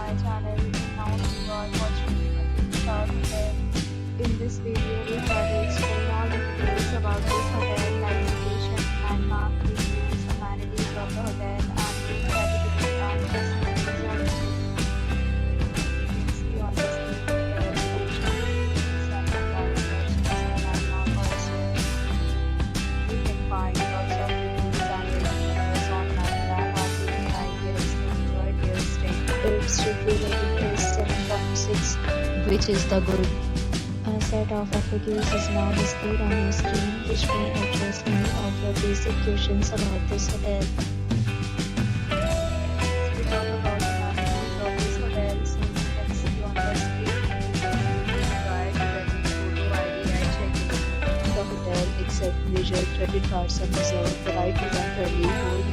my channel. Now you are watching a 3-star hotel. In this video, we try to explain all the details about this hotel, like location, landmark, reviews, amenities of the hotel, and room category and facilities on the You can see on the screen hotel information, some landmark also. You can find lots of reviews and reviews online that have given ideas to enjoy their stay. Its review rating is 7.6, which is the good. A set of FAQs is now displayed on your screen, which may address many of your basic questions about this hotel. We talk about the amenities of this hotel, so you can see on the screen. Guide present photo ID and check-in. The hotel accepts major credit cards and reserves the right to temporarily hold